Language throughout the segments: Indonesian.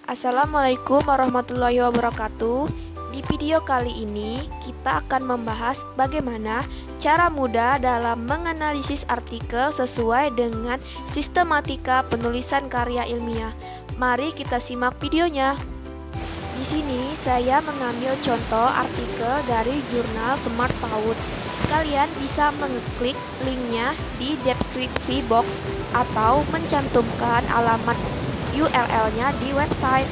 Assalamualaikum warahmatullahi wabarakatuh. Di video kali ini kita akan membahas bagaimana cara mudah dalam menganalisis artikel sesuai dengan sistematika penulisan karya ilmiah. Mari kita simak videonya. Di sini saya mengambil contoh artikel dari jurnal Smart PAUD. Kalian bisa mengeklik linknya di deskripsi box atau mencantumkan alamat URL-nya di website.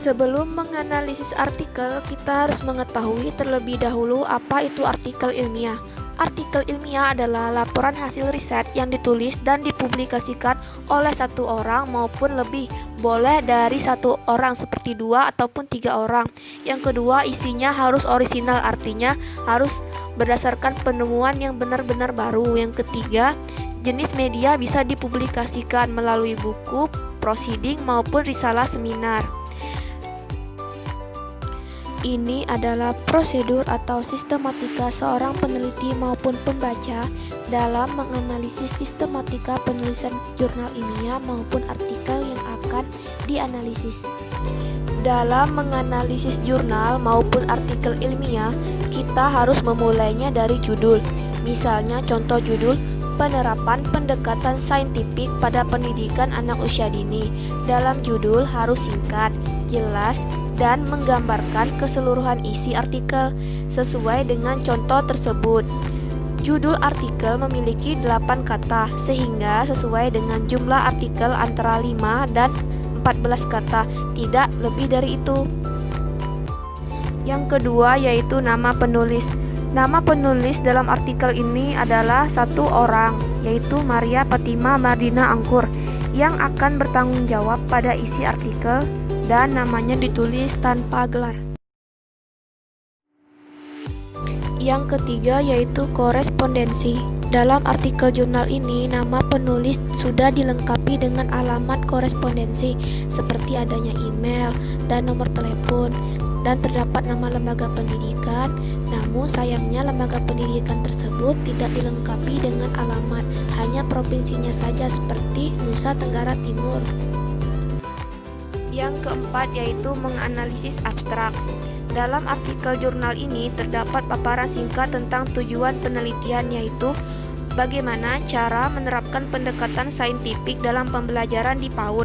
Sebelum menganalisis artikel, kita harus mengetahui terlebih dahulu apa itu artikel ilmiah. Artikel ilmiah adalah laporan hasil riset yang ditulis dan dipublikasikan oleh satu orang maupun lebih. Boleh dari satu orang seperti 2 ataupun 3 orang. Yang kedua, isinya harus orisinal, artinya harus berdasarkan penemuan yang benar-benar baru. Yang ketiga, jenis media bisa dipublikasikan melalui buku, proceeding maupun risalah seminar. Ini adalah prosedur atau sistematika seorang peneliti maupun pembaca dalam menganalisis sistematika penulisan jurnal ilmiah maupun artikel yang akan dianalisis. Dalam menganalisis jurnal maupun artikel ilmiah, kita harus memulainya dari judul. Misalnya contoh judul, penerapan pendekatan saintifik pada pendidikan anak usia dini. Dalam judul harus singkat, jelas, dan menggambarkan keseluruhan isi artikel sesuai dengan contoh tersebut. Judul artikel memiliki 8 kata, sehingga sesuai dengan jumlah artikel antara 5 dan 14 kata, tidak lebih dari itu. Yang kedua yaitu nama penulis. Nama penulis dalam artikel ini adalah satu orang, yaitu Maria Fatima Mardina Angkur, yang akan bertanggung jawab pada isi artikel dan namanya ditulis tanpa gelar. Yang ketiga yaitu korespondensi. Dalam artikel jurnal ini, nama penulis sudah dilengkapi dengan alamat korespondensi seperti adanya email dan nomor telepon, dan terdapat nama lembaga pendidikan. Namun sayangnya lembaga pendidikan tersebut tidak dilengkapi dengan alamat, hanya provinsinya saja seperti Nusa Tenggara Timur. Yang keempat yaitu menganalisis abstrak. Dalam artikel jurnal ini terdapat paparan singkat tentang tujuan penelitian, yaitu bagaimana cara menerapkan pendekatan saintifik dalam pembelajaran di PAUD.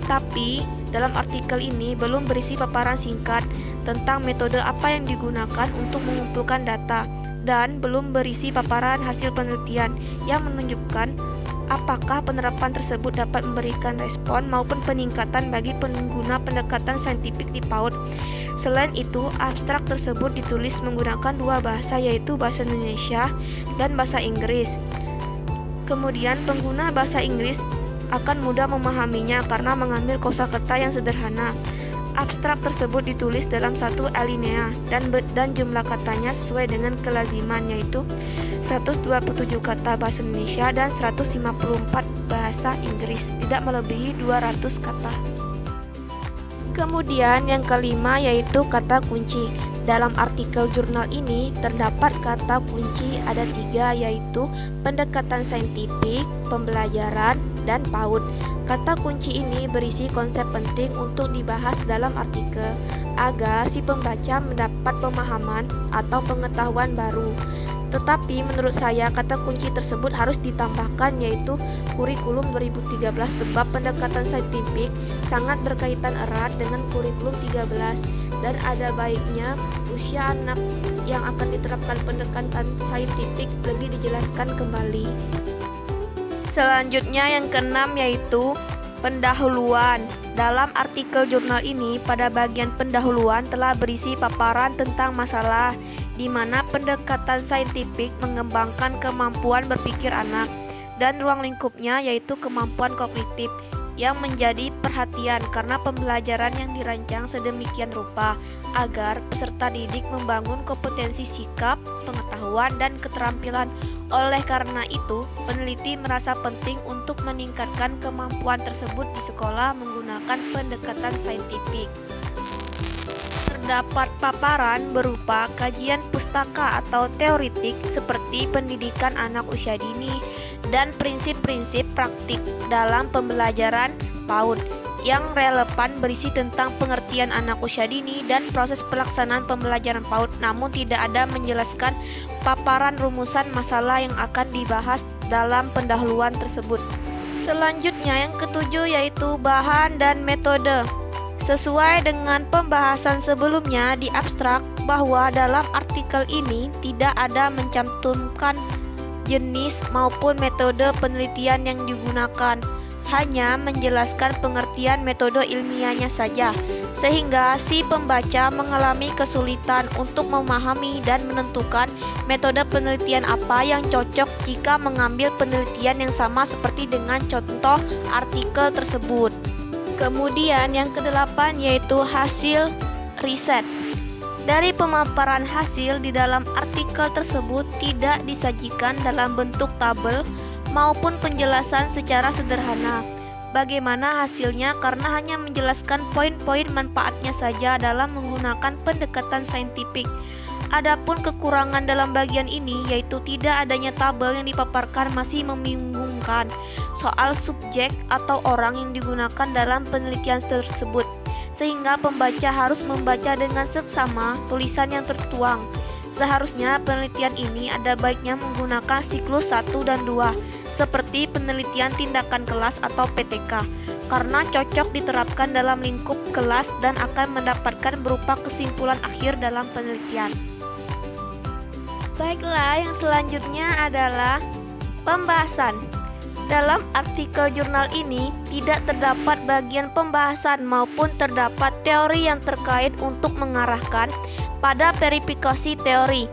Tapi dalam artikel ini belum berisi paparan singkat tentang metode apa yang digunakan untuk mengumpulkan data, dan belum berisi paparan hasil penelitian yang menunjukkan apakah penerapan tersebut dapat memberikan respon maupun peningkatan bagi pengguna pendekatan saintifik di PAUD. Selain itu, abstrak tersebut ditulis menggunakan 2 bahasa, yaitu bahasa Indonesia dan bahasa Inggris. Kemudian pengguna bahasa Inggris akan mudah memahaminya karena mengambil kosakata yang sederhana. Abstrak tersebut ditulis dalam satu alinea dan jumlah katanya sesuai dengan kelaziman, yaitu 127 kata bahasa Indonesia dan 154 bahasa Inggris, tidak melebihi 200 kata. Kemudian yang kelima yaitu kata kunci. Dalam artikel jurnal ini terdapat kata kunci ada 3, yaitu pendekatan saintifik, pembelajaran, dan PAUD. Kata kunci ini berisi konsep penting untuk dibahas dalam artikel agar si pembaca mendapat pemahaman atau pengetahuan baru. Tetapi menurut saya kata kunci tersebut harus ditambahkan, yaitu kurikulum 2013, sebab pendekatan saintifik sangat berkaitan erat dengan kurikulum 13 dan ada baiknya usia anak yang akan diterapkan pendekatan saintifik lebih dijelaskan kembali. Selanjutnya yang keenam yaitu pendahuluan. Dalam artikel jurnal ini, pada bagian pendahuluan telah berisi paparan tentang masalah di mana pendekatan saintifik mengembangkan kemampuan berpikir anak dan ruang lingkupnya, yaitu kemampuan kognitif yang menjadi perhatian karena pembelajaran yang dirancang sedemikian rupa agar peserta didik membangun kompetensi sikap, pengetahuan, dan keterampilan. Oleh karena itu, peneliti merasa penting untuk meningkatkan kemampuan tersebut di sekolah menggunakan pendekatan saintifik. Terdapat paparan berupa kajian pustaka atau teoritik seperti pendidikan anak usia dini dan prinsip-prinsip praktik dalam pembelajaran PAUD. yang relevan berisi tentang pengertian anak usia dini dan proses pelaksanaan pembelajaran PAUD, namun tidak ada menjelaskan paparan rumusan masalah yang akan dibahas dalam pendahuluan tersebut. Selanjutnya yang ketujuh yaitu bahan dan metode. Sesuai dengan pembahasan sebelumnya di abstrak bahwa dalam artikel ini tidak ada mencantumkan jenis maupun metode penelitian yang digunakan, hanya menjelaskan pengertian metode ilmiahnya saja, sehingga si pembaca mengalami kesulitan untuk memahami dan menentukan metode penelitian apa yang cocok jika mengambil penelitian yang sama seperti dengan contoh artikel tersebut. Kemudian yang kedelapan yaitu hasil riset. Dari pemaparan hasil di dalam artikel tersebut tidak disajikan dalam bentuk tabel maupun penjelasan secara sederhana. Bagaimana hasilnya karena hanya menjelaskan poin-poin manfaatnya saja dalam menggunakan pendekatan saintifik. Adapun kekurangan dalam bagian ini yaitu tidak adanya tabel yang dipaparkan masih membingungkan soal subjek atau orang yang digunakan dalam penelitian tersebut, sehingga pembaca harus membaca dengan seksama tulisan yang tertuang. Seharusnya penelitian ini ada baiknya menggunakan siklus 1 dan 2 seperti penelitian tindakan kelas atau PTK, karena cocok diterapkan dalam lingkup kelas dan akan mendapatkan berupa kesimpulan akhir dalam penelitian. Baiklah, yang selanjutnya adalah pembahasan. Dalam artikel jurnal ini tidak terdapat bagian pembahasan maupun terdapat teori yang terkait untuk mengarahkan pada verifikasi teori.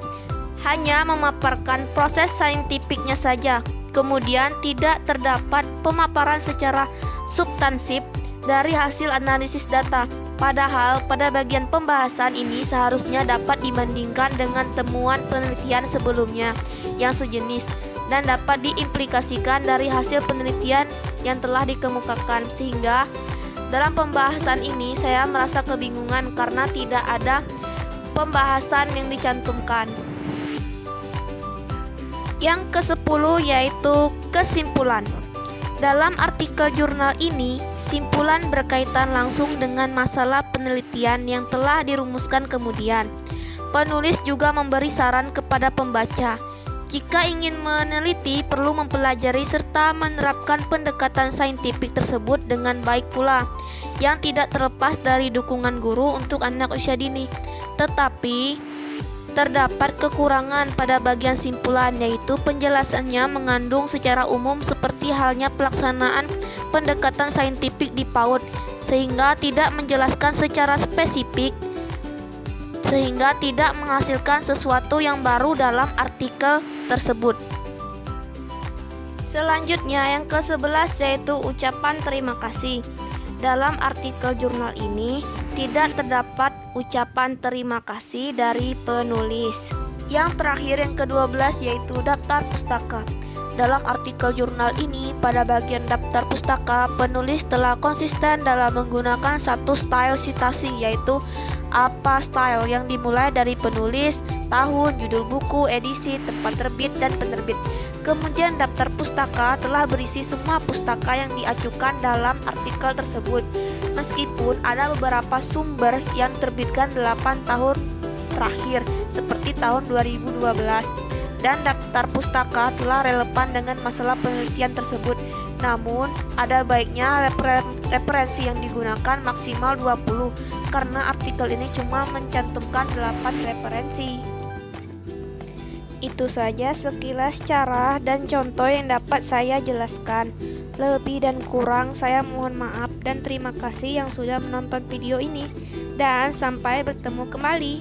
Hanya memaparkan proses saintifiknya saja. Kemudian tidak terdapat pemaparan secara substansif dari hasil analisis data. Padahal pada bagian pembahasan ini seharusnya dapat dibandingkan dengan temuan penelitian sebelumnya yang sejenis dan dapat diimplikasikan dari hasil penelitian yang telah dikemukakan, sehingga dalam pembahasan ini saya merasa kebingungan karena tidak ada pembahasan yang dicantumkan. Yang ke-10 yaitu kesimpulan. Dalam artikel jurnal ini, simpulan berkaitan langsung dengan masalah penelitian yang telah dirumuskan kemudian. Penulis juga memberi saran kepada pembaca. Jika ingin meneliti, perlu mempelajari serta menerapkan pendekatan saintifik tersebut dengan baik pula, yang tidak terlepas dari dukungan guru untuk anak usia dini. Tetapi terdapat kekurangan pada bagian simpulan, yaitu penjelasannya mengandung secara umum seperti halnya pelaksanaan pendekatan saintifik di PAUD, sehingga tidak menjelaskan secara spesifik, sehingga tidak menghasilkan sesuatu yang baru dalam artikel tersebut. Selanjutnya yang ke-11 yaitu ucapan terima kasih. Dalam artikel jurnal ini tidak terdapat ucapan terima kasih dari penulis. Yang terakhir yang ke-12 yaitu daftar pustaka. Dalam artikel jurnal ini, pada bagian daftar pustaka, penulis telah konsisten dalam menggunakan satu style sitasi, yaitu apa style yang dimulai dari penulis, tahun, judul buku, edisi, tempat terbit, dan penerbit. Kemudian daftar pustaka telah berisi semua pustaka yang diajukan dalam artikel tersebut, meskipun ada beberapa sumber yang terbitkan 8 tahun terakhir, seperti tahun 2012. Dan daftar pustaka telah relevan dengan masalah penelitian tersebut. Namun, ada baiknya referensi yang digunakan maksimal 20, karena artikel ini cuma mencantumkan 8 referensi. Itu saja sekilas cara dan contoh yang dapat saya jelaskan. Lebih dan kurang saya mohon maaf dan terima kasih yang sudah menonton video ini. Dan sampai bertemu kembali.